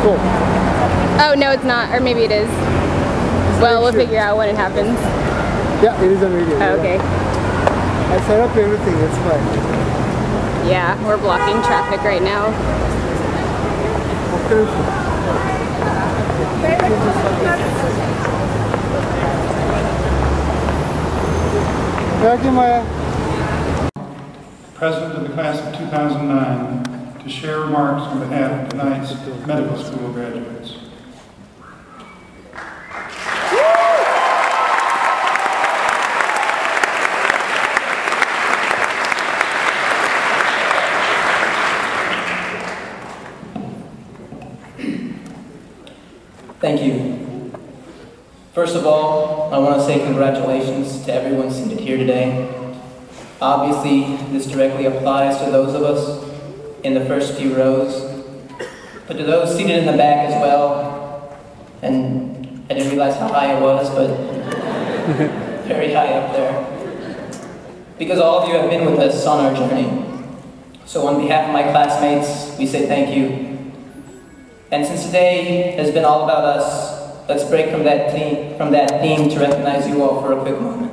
Cool. Oh, no, it's not. Or maybe it is. Well, we'll figure out when it happens. Yeah, it is on video. Oh, okay. I set up everything, it's fine. Yeah, we're blocking traffic right now. Okay. Thank you, Maya. President of the class of 2009, to share remarks on behalf of tonight's medical school graduates. Thank you. First of all, I want to say congratulations to everyone seated here today. Obviously, this directly applies to those of us in the first few rows, but to those seated in the back as well. And I didn't realize how high it was, but very high up there. Because all of you have been with us on our journey. So on behalf of my classmates, we say thank you. And since today has been all about us, let's break from that theme to recognize you all for a quick moment.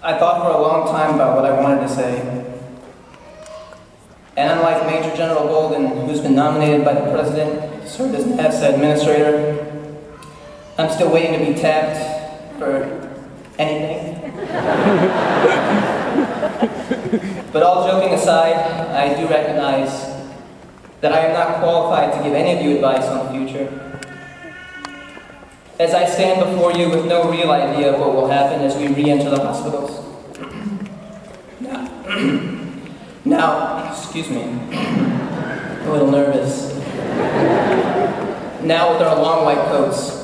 I thought for a long time about what I wanted to say. And unlike Major General Golden, who's been nominated by the President to serve as NASA Administrator, I'm still waiting to be tapped for anything. But all joking aside, I do recognize that I am not qualified to give any of you advice on the future. As I stand before you with no real idea of what will happen as we re-enter the hospitals. Now, excuse me, a little nervous. Now with our long white coats.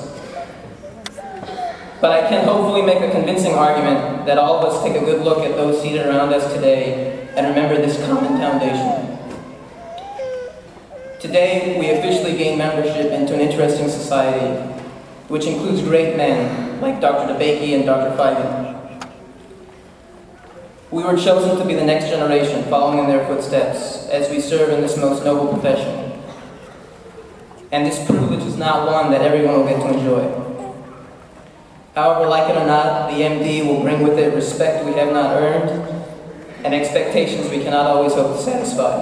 But I can hopefully make a convincing argument that all of us take a good look at those seated around us today and remember this common foundation. Today, we officially gain membership into an interesting society, which includes great men like Dr. DeBakey and Dr. Feigen. We were chosen to be the next generation following in their footsteps as we serve in this most noble profession. And this privilege is not one that everyone will get to enjoy. However, like it or not, the MD will bring with it respect we have not earned and expectations we cannot always hope to satisfy.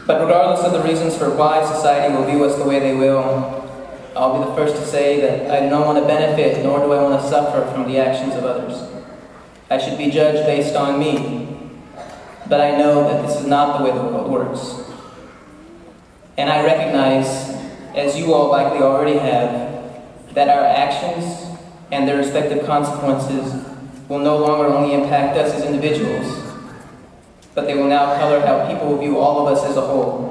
But regardless of the reasons for why society will view us the way they will, I'll be the first to say that I do not want to benefit, nor do I want to suffer from the actions of others. I should be judged based on me, but I know that this is not the way the world works. And I recognize, as you all likely already have, that our actions and their respective consequences will no longer only impact us as individuals, but they will now color how people will view all of us as a whole.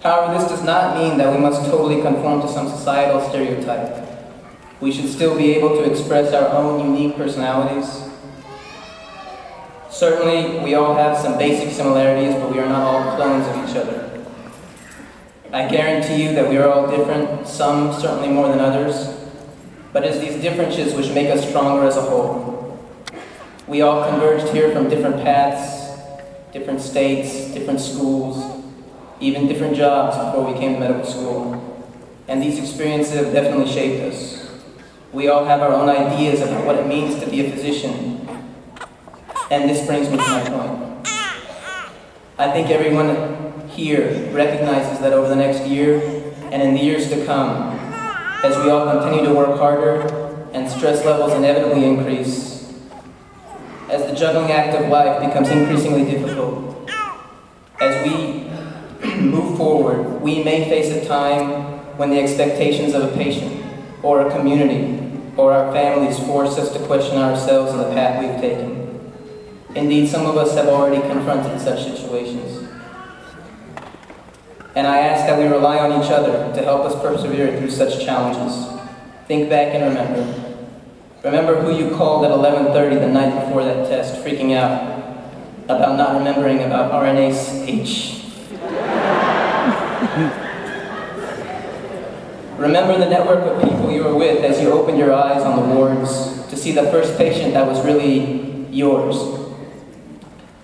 However, this does not mean that we must totally conform to some societal stereotype. We should still be able to express our own unique personalities. Certainly, we all have some basic similarities, but we are not all clones of each other. I guarantee you that we are all different, some certainly more than others, but it's these differences which make us stronger as a whole. We all converged here from different paths, different states, different schools, even different jobs before we came to medical school. And these experiences have definitely shaped us. We all have our own ideas of what it means to be a physician. And this brings me to my point. I think everyone here recognizes that over the next year and in the years to come, as we all continue to work harder and stress levels inevitably increase, as the juggling act of life becomes increasingly difficult, as we move forward, we may face a time when the expectations of a patient or a community or our families force us to question ourselves and the path we've taken. Indeed, some of us have already confronted such situations. And I ask that we rely on each other to help us persevere through such challenges. Think back and remember. Remember who you called at 11:30 the night before that test, freaking out about not remembering about RNase H. Remember the network of people you were with opened your eyes on the wards to see the first patient that was really yours.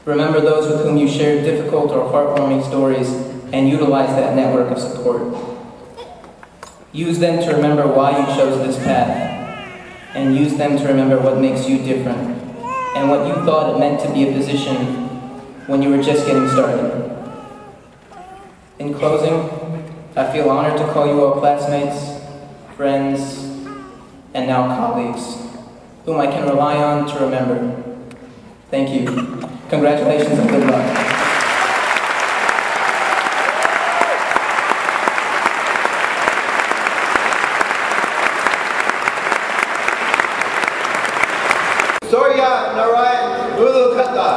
Remember those with whom you shared difficult or heartwarming stories and utilize that network of support. Use them to remember why you chose this path, and use them to remember what makes you different and what you thought it meant to be a physician when you were just getting started. In closing, I feel honored to call you all classmates, friends, and now colleagues, whom I can rely on to remember. Thank you. Congratulations and good luck. Surya Narayan Guru Kata.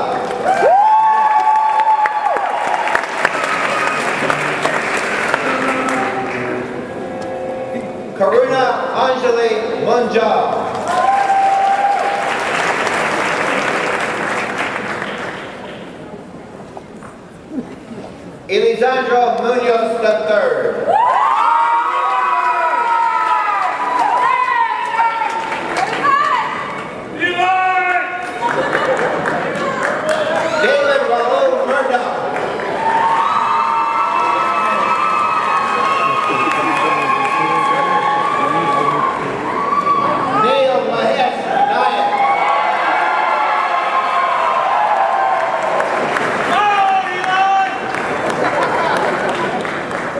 Karuna Anjali Munjal. Elisandro Munoz III.